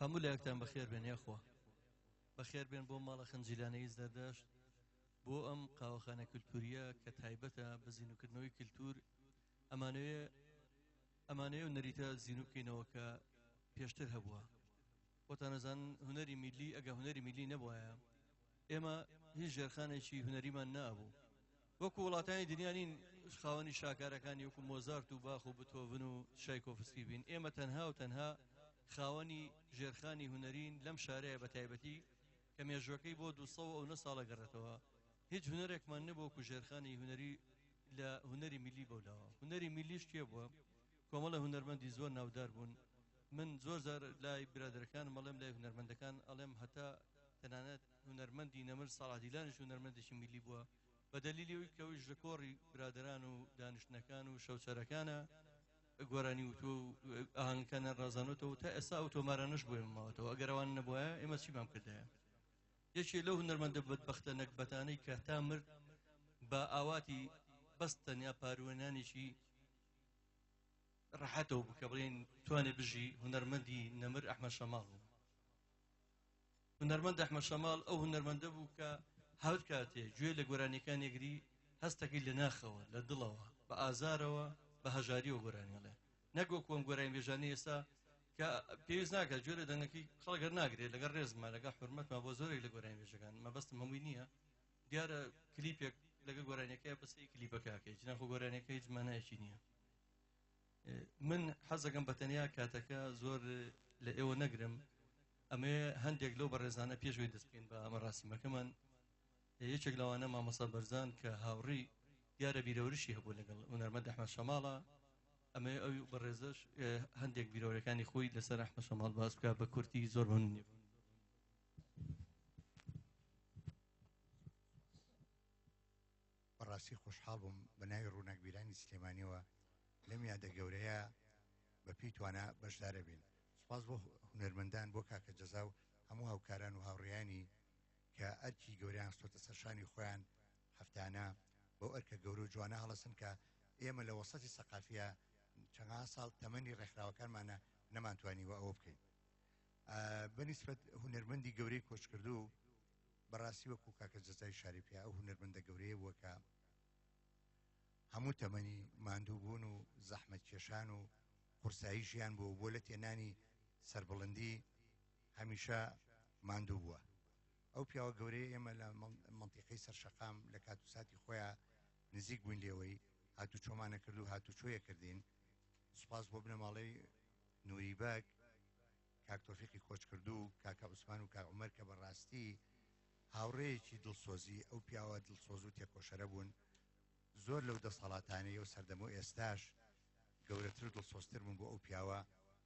هەموو لایەکتان بەخێر بێن یاخوا بەخێر بێن بۆ ماڵە خەنجیلانەی زەردەشت بۆ ئەم قاوەخانە کولتوریە کە تایبەتە بە زیینوکردنەوەی کللتور ئەمانەیە و نەریتە زیینو بکەینەوە کە پێشتر هەبووە بۆتان نەزان هونەری میلی ئەگە هونەری میلی نەبووایە ئێمە هیچ ژێرخانێکی هونەریمان نابوو وەکو وڵاتانی دنیانین خاوەنی شاکارەکانی وەکو مۆزارت و باخ و بتۆڤن و شایکۆفسکی بین ئێمە تەنها و تەنها خاوەنی ژێرخانی هونەرین لەم شارەیە بە تایبەتی کە مێژوەکەی بۆ 209 ساڵە گەڕێتەوە هیچ هونەرێکمان نەبوو وەکو ژێرخانی هونەری لە هونەری میلی بەولاوە هونەری میلیش کێ بووە کۆمەڵە هونەرمەندی زۆر ناودار بوون من زۆر زار لای برادەکان مەڵێم لای هونەرمەندەکان ئەڵێم هەتا تەنانەت هونەرمەندی نەمر ساڵاتیلانش هونەرمەندێکی میلی بووە بە دەلیلی ئەوەی کەەوەی لە کۆڕی برادران و دانیشتنەکان و شەوچەرەکانە گۆرانی وتۆ و ئاهەنگەکانە ڕازانوتەوە تا ئێستا ئۆتۆمارانش بۆ ماوەتەوە ئەگەر ئەوان نەبووە ئێمە چیمان کردایە یەکێ لەو هونەرمەندە بەدبەختە نەکبەتانەی کە تا مرد بە ئاواتی بەستەنیا پارێنانێکی ڕەحەتەوە بکە بڵێن توانێ بژی هونەرمەندی نەمر ئەحمەد شەماڵ بوو هونەرمەند ئەحمەد شەماڵ ئەو هونەرمەندە بوو کە هەر کاتێ گوێ لە گۆرانیەکان یەگری هەستەکەی لە ناخەوە لە دڵەوە بە ئازارەوە بە هەژاریەوە گۆرانیڵێ نەگۆ کۆم گۆرانی بێژانی ئێستا کە پێویست ناکات گوێ لە دەنگەکەی خەڵگەر ناگرێت لەگەڵ ڕێزمە لەگەڵ حورمەتمە بۆ زۆرێک لە گۆرانی بێژەکان مەبەستم هەمووی نییە دیارە کلیپێک لەگە گۆرانیەکەی بەسی کلیپەکەکەی جناخۆ گۆرانیەکەی هیچ مانایەکی نییە من حەزەکەم بەتەنیا کاتەکە زۆر لە ئێوە نەگرم ئەمێ هەندێک لەو بەڕێزانە پێشوەی دەستکەین بە ئەمە ڕاستیمەکەمان یەکێک لەوانە مامەسا بەرزان کە هاوڕی دیارە بیرەوریشی هەبوو لەگەڵ هونەرمەند ئەحمەد شەماڵە ئەمێ ئەوی بەڕێزش هەندێک بیرەوەریەکانی خۆی لەسەر ئەحمەد شەماڵ باس بکە بە کورتی زۆر هەنێ بەڕاستی خۆشحاڵ بووم بە ناوی ڕووناکبیرانی سلێمانیەوە لەم یادە گەورەیە بە پێی توانە بەشدارە بین سوپاس بۆ هونەرمەندان بۆ کاکە جەزا و هەموو هاوکاران و هاوڕێیانی کە ئەرکی گەوریان سۆتە سەرشانی خۆیان هەفتانە بەو ئەرکە گەورە و جوانە هەڵەسن کە ئێمە لە وەسەتی سەقافیە چەند ساڵ تەمەنی ڕێکخراوەکانمانە نەمانتوانیوە ئەوە بکەین بەنسبەت هونەرمەندی گەورەی کۆچکردو بەڕاستی وەکو کاکە جەزای شاریپیا ئەو هونەرمەندە گەورەیە بووە کە هەموو تەمەنی ماندوو بوون و زەحمەت کێشان و قورسایی ژیان بوو بۆ لە تێنانی سەربڵندی هەمیشە ماندوو بووە ئەو پیاوە گەورەی ئێمە لە منتیقەی سەرشەقام لە کات و ساتی خۆیان نزیک بووین لێەوەی هاتوو چۆمانە کرد و هاتوو چۆیە کردین سوپاس بۆ بنەماڵەی نووریبەگ کاک تۆفیقی کۆچ کردو و کاکە عوسمان و کاک عومەر کە بەڕاستی هاوڕێیەکی دڵسۆزی ئەو پیاوە دڵسۆز و تێکۆشەرە بوون زۆر لەو دەسەڵاتانەیە و سەردەمە ئێستاش گەورەتر و دڵسۆزتر بوون بۆ ئەو پیاوە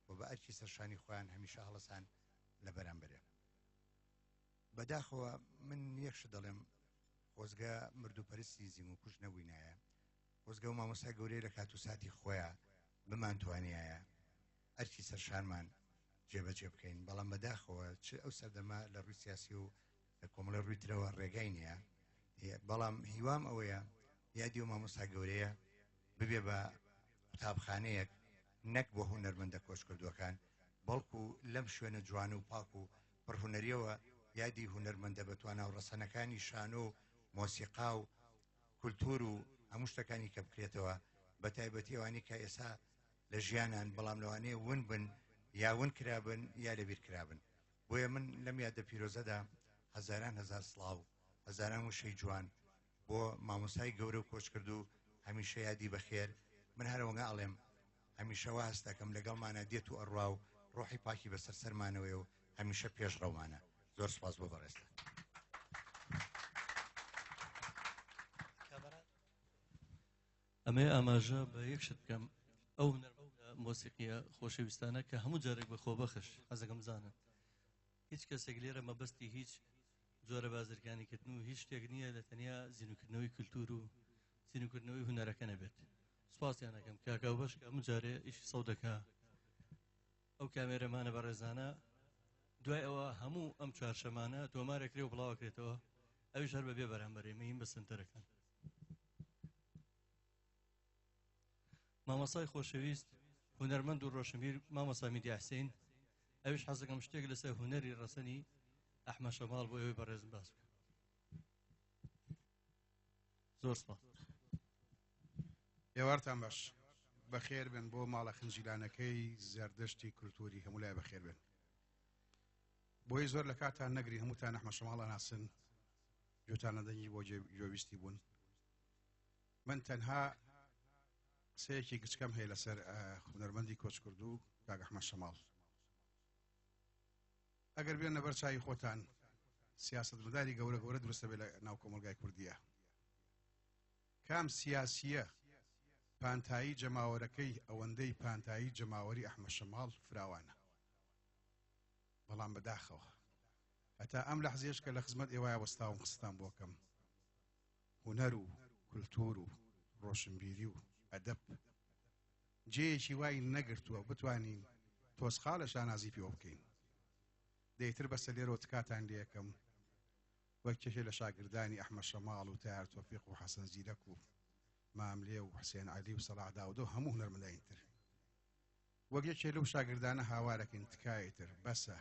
و بە ئەرکی سەرشانی خۆیان هەمیشە هەڵەسان لە بەرامبەرێ بەداخەوە من یەکش دەڵێم خۆزگە مردوپەرستی زیم و کوش نەبووینایە خۆزگە و مامۆستا گەورەی لە کات و ساتی خۆیان بمانتوانایە ئەرکی سەرشانمان جێبەجێ بکەین بەڵام بەداخەوە چ ئەو سەردەما لە ڕووی سیاسی و لە کۆمەڵە ڕووی ترەوە ڕێگای نییە بەڵام هیوام ئەوەیە یادی و مامۆستا گەورەیە ببێ بە قوتابخانەیەک نەک بۆ هونەرمەندە کۆچکردووەکان بەڵکو لەم شوێنە جوان و پاک و پڕهونەریەوە یادی هونەرمەندە بەتوانە و ڕەسەنەکانی شانۆ و مۆسیقا و کولتور و هەموو شتەکانی کە بکرێتەوە بە تایبەتی ئەوانی کە ئێستا لە ژیانان بەڵام لەوانەیە ون بن یا ون کرابن یا لەبیر کرابن بۆیە من لەم یادە پیرۆزەدا هەزاران هەزار سڵاو هەزاران وشەی جوان بۆ مامۆسای گەورە و کۆچ کرد و هەمیشە یادی بەخێر من هەروەنگە ئەڵێم هەمیشەوە هەستەکەم لەگەڵمانە دێت و ئەڕوا و ڕۆحی پاکی بەسەر سەرمانەوەی و هەمیشە پێش ڕەومانە زۆر سپاس بۆ بەڕێستە ئەمێ ئاماژە بە یەک شت بکەم ئەو هونەرمەندە مۆسیقیە خۆشەویستانە کە هەموو جارێک بە خۆبەخش حەزەکەم بزانن هیچ کەسێک لێرە مەبەستی هیچ جۆرە بازرگانیکردن و هیچ شتێک نییە لە تەنیا زیینوکردنەوەی کولتور و زیینوکردنەوەی هونەرەکە نەبێت سوپاسیان ئەەکەم کاکاو بەشکە هەموو جارێ ئیشی سەودەکە ئەو کامێرەمانە بە ڕێزانە دوای ئەوە هەموو ئەم چوارشەمانە تۆمارێکرێ و بڵاوکرێتەوە ئەویش هەر بەبێ بەرامبەرێمەین بە سنتەرەکەن مامەسای خۆشەویست هونەرمەند و ڕۆشنبیر مامەسا میدیە حسین ئەوش حەزەکەم شتێک لەسەر هونەری ڕەسەنی ئەحمەد شەماڵ بۆ ئەوەی بەڕێزم باس بکەم. زۆر سپاس. ئێوارتان باش بەخێر بن بۆ ماڵە خنجیلانەکەی زەردەشتی کولتوری هەموو لای بەخێر بن. بۆی زۆر لە کاتان نەگری هەمووتان ئەحمەد شەماڵ ناسن گوێتانەدەنگی بۆ گوێویستی بوون. من تەنها سەیەکی گچکەم هەیە لەسەر هونەرمەندی کۆچکردوو کاک ئەحمەد شەماڵ. ئەگەر بێنە بەر چاوی خۆتان سیاسەتمەداری گەورە گەورە دروستە بێت لە ناو کۆمەلگای کوردیە. کام سیاسیە پانتایی جەماوەرەکەی ئەوەندەی پانتایی جەماوەری ئەحمەد شەماڵ فراوانە. بەڵام بەداخەوە هەتا ئەم لەحزێش کە لە خزمەت ئێوایە وەستاوم خستان بۆکەم هونەر و کولتور و ڕۆشنبیری و ئەدەب جێیەکی وای نەگرتووە بتوانین تۆسخا لە شانازی پێوە بکەین. دەیتر بەسە لێرەوە تکاتان لێ یەکەم وەک کێشێ لە شاگردانی ئەحمەد شەماڵ و تایار تۆفیق و حەسەن زیرەک و ماملێ و حوسێن عەلی و سەلاح داودە و هەموو هونەرمەندانی تر وەک یەکێ لەو شاگردانە هاوارەکەین تکایەتر بەسە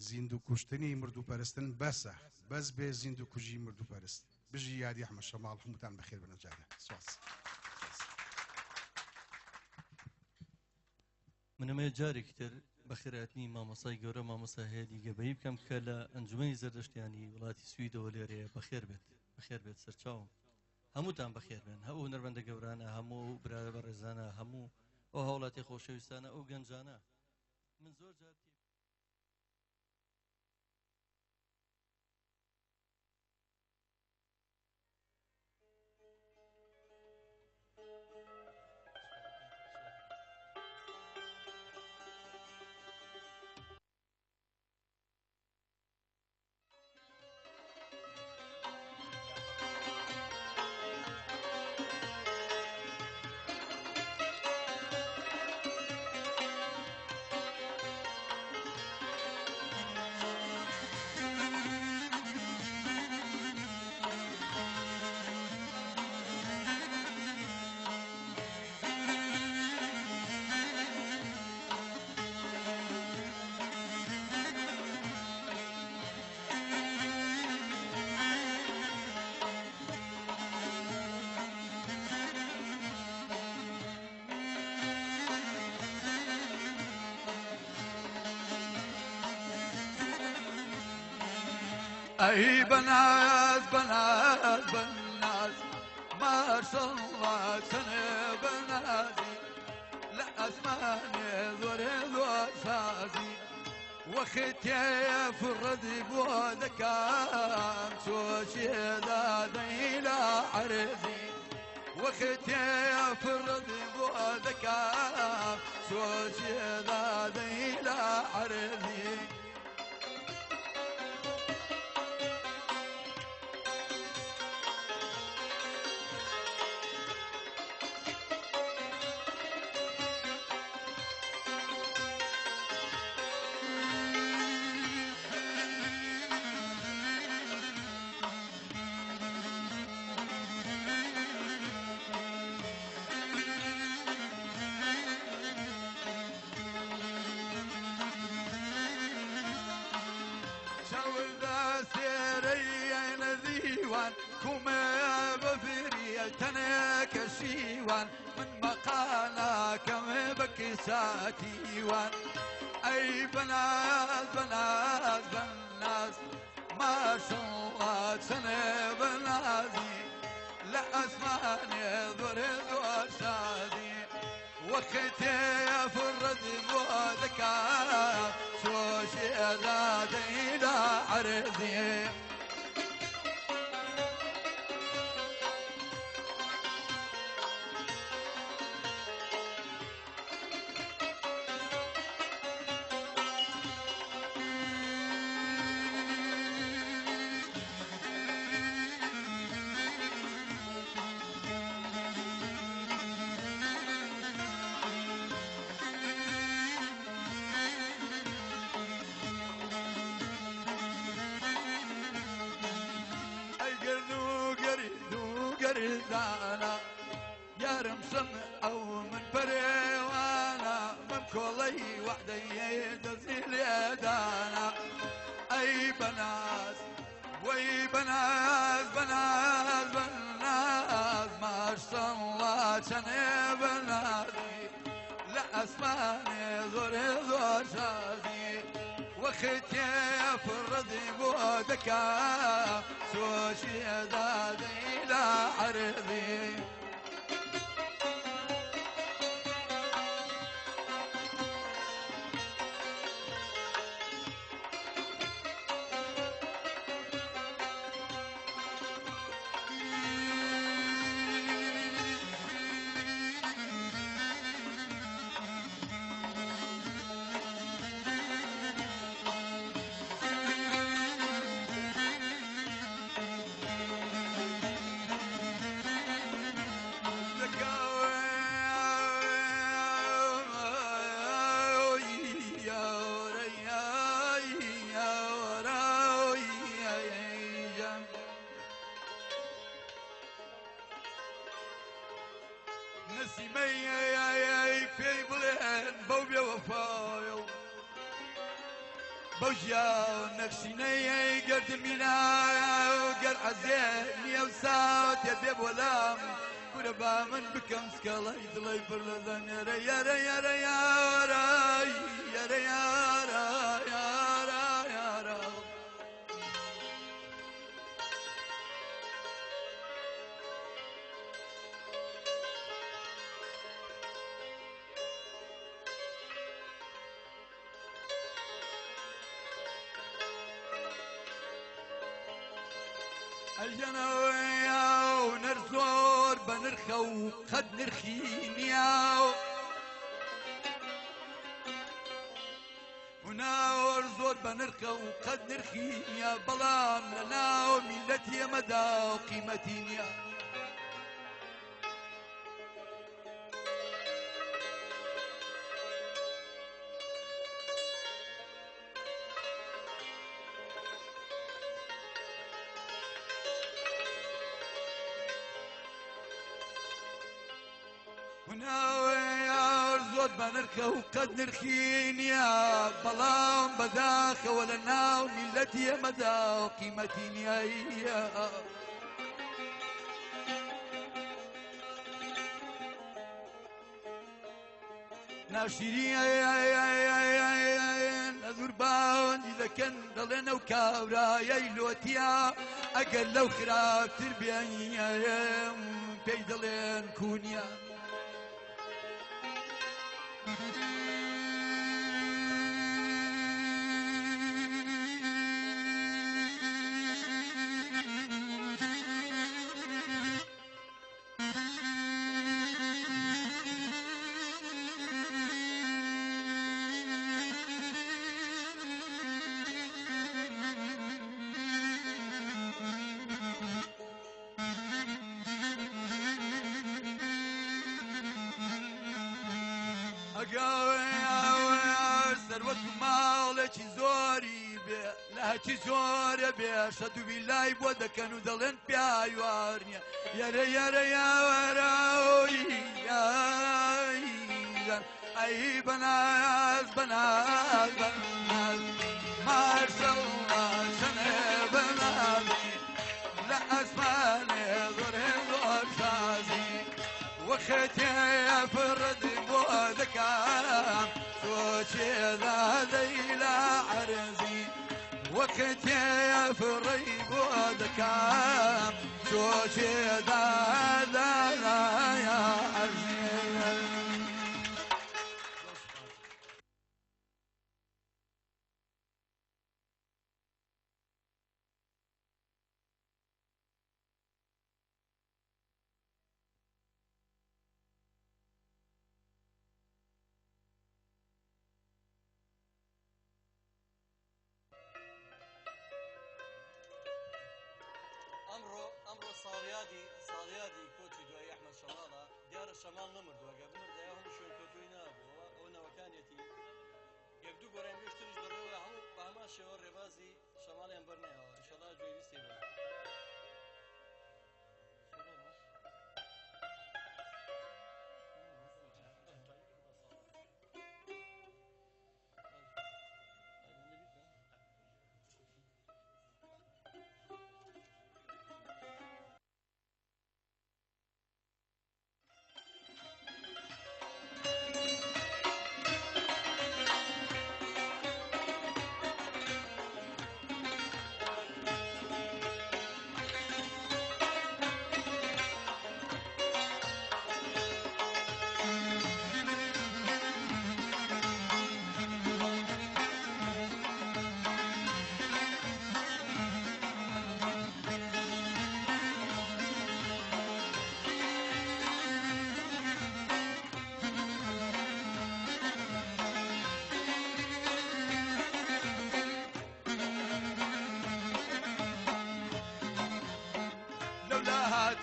زیندوو کوشتنی مردووپەرستن بەسە بەس بێ زیندوو کوژی مردووپەرست. بژی یادی ئەحمەد شەماڵ هەمووتان بەخێر بنە جارە. سواس. منەمە جارێکی تر بەخێرهاتنی مامۆسای گەورە مامۆستا هەیە دیگەبەی بکەم کە لە ئەنجومەنی زەردەشتیانی وڵاتی سویدەوە لێرەیە. بەخێر بێت بەخێر بێت سەرچاوم هەمووتان بەخێر بن هەموو هونەرمەندە گەورانە هەموو برادە بەڕێزانە هەموو ئەو هاوڵاتی خۆشەویستانە ئەو گەنجانە. من زۆر جار أي بنات بنات بنات ما شاء الله سنة بناتي لا أسمعني ذور ذور سازي وختي في الردي بودكان شوشي ذا ذيلا عرزي وختي في الردي بودكان شوشي ذا ذيلا عرزي كما بفري تنك شيوان من مقانا كم بكساتي وان أي بنات بنات بنات ما شاء الله سنة بنازي لا أسمعني ذور ذور شادي وختي في الرد بودكا شوشي ذاتي لا عرضي قردانا يا رمسم او من بريوانا من كولي وحدي دزيل دانا اي بنات وي بنات بنات بنات ما شاء الله كان بناتي لا اسماني زور زور شازي وختي فرضي بودكا سوشي دادي لا عرضي بوجا نفسيني قرد مينا وقر عزيني وساوت يا بيب ولام قربا من بكم سكالا يدلي برلدن يا ري يا ري يا ري يا ري يا ري يا ري يا ري يا ري الجنوية ونرزور بنرخو قد نرخينيا وناور زور بنرخو قد نرخينيا بلام لنا وملتي مدى وقيمتينيا بنركو قد نرخين يا بلام بداخ ولا ناو ملتي مدى قيمتين يا ناشرين نذور باون إذا كان ضلنا وكاورا يلوتيا أقل لو خراب تربيا بيدلين كونيا چی زۆرە بێ شەدو بیلای بۆ دەکەن و دەڵێن پیاوارنیە یارە یارە یاوەرەوەی ئەی بەناز بەناز بەناز ماشەڵڵا چەنێ بەنازی لە ئەسمانێ زۆرێ زۆر شازی وەختێ فڕدی بۆ دەکەم تۆ دادەی لە عەرزی وقتي في الريب ودكام شوشي دادا يا عزيز ئەمڕۆ ساڵیادی کۆچی دوای ئەحمەد شەماڵە دیارە شەماڵ نەمردووە گە بمردایە هەموو شوێن کۆتووی نابووەوە ئەو نەوەکانێتی یەک دوو گۆران گەشتریش دەڕێەوە هەموو بە هەمان شێوە ڕێبازی شەماڵیان بەرنایەوە ئینشەڵا گوێویستی بە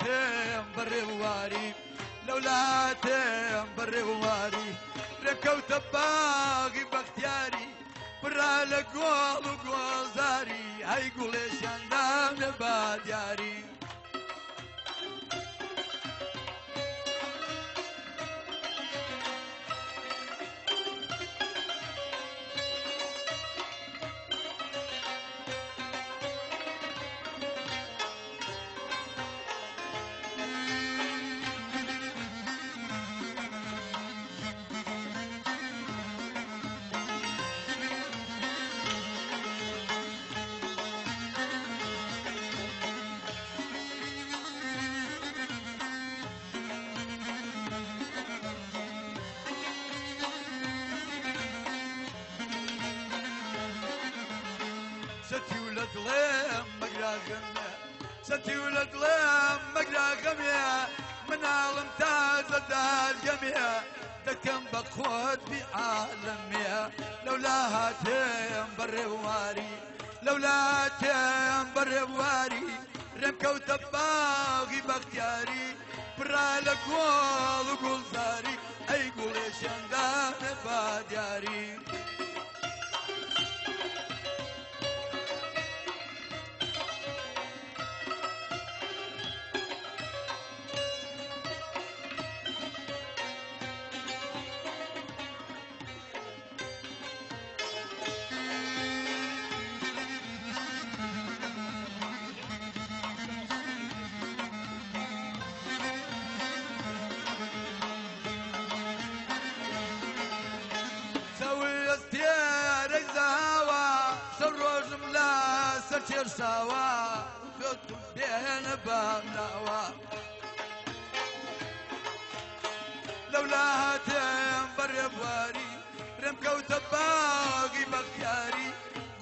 لولاتم برێواری لولاتم برێواری ڕێکەوتە باغی بەختیاری بڕا لە گۆڵ و گۆزاری ئەی گوڵێشاندام لە بادیاری ستي ولد غلام مقرا غمية ستي ولد غلام مقرا غمية من عالم تاز دار جميع دكم بقود بعالمية لولا هاتم بريواري لولا هاتم بريواري رمكو تباغي بختياري برا لقول وقول زاري اي قولي شندان بادياري سوا كنتم بين بابناوا لولا هاتم بريبواري رمكو تباغي بختياري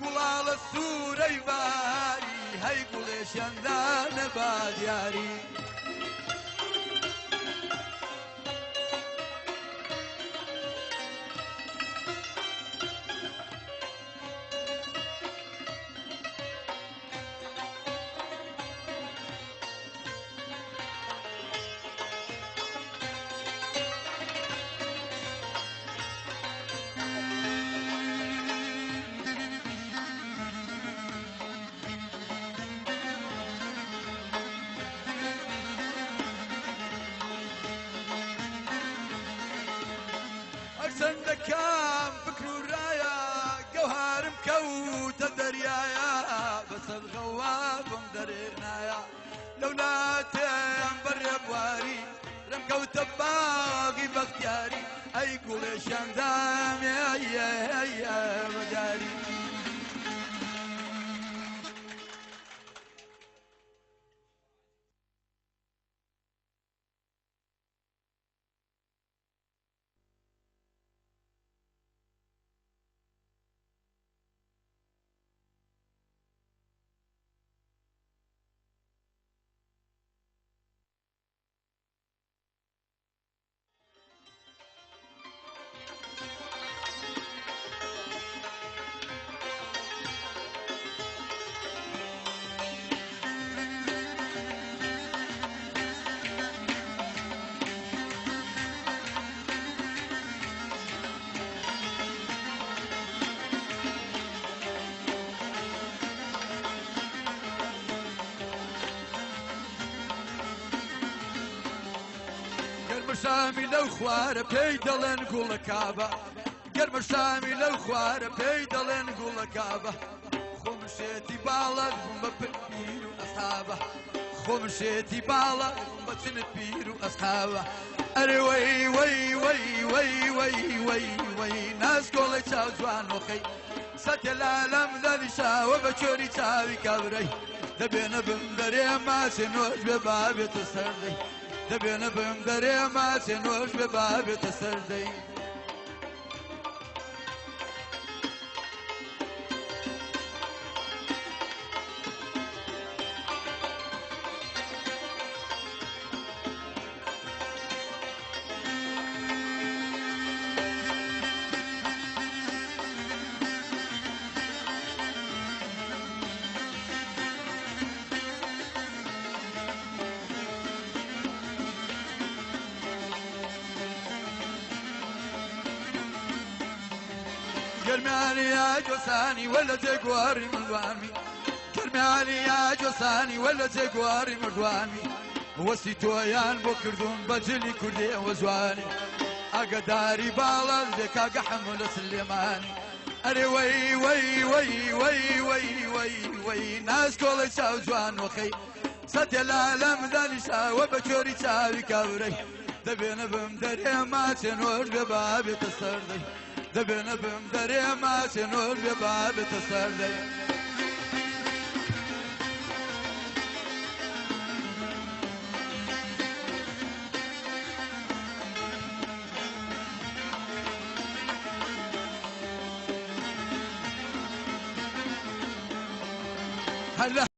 قول على السوري باري هاي قولي شندان بادياري كام فكر ورايا جوهر مكوت دريايا بس الغواب مدرينايا لولا تنبر بواري رمكوت باغي بختياري اي قولي شندام يا مداري شامي لو خوار بيدل نقول كابا قرب شامي لو خوار بيدل نقول كابا خمشتي بالغ ببير اصحابه خمشتي بالغ بتنبير اصحابه اري وي وي وي وي وي وي وي ناس كل جوان وخي ست العالم ذي شاو بشوري شاوي كبري دبنا بندري ما سنوش ببابي تصردي دبنا بمدري ما سنوش ببابي تصردي گەرمیانی یا جۆسانی وەلە جێگواری مردوانی گەرمیانی یا جۆسانی وەلە جێگواری مردوانی وەسی تۆیان بۆ کردوون بەجلی کوردی ئەوە جوانی ئاگداری باڵان دێ کاگە حەمولە سلێمانی ئەرێ وەی وەی وەی وەی وەی وەی وەی ناسکۆڵی چاو جوان وەخەی سەدێ لالە مندانیشاوە بە کۆری چاوی کاورەی دەبێنە بم دەرێ ماچێنۆر بێ بابێتە سەردەی دەبێنە بم دەرێ ماچێنۆر بێ بابێتە سەردەی هلا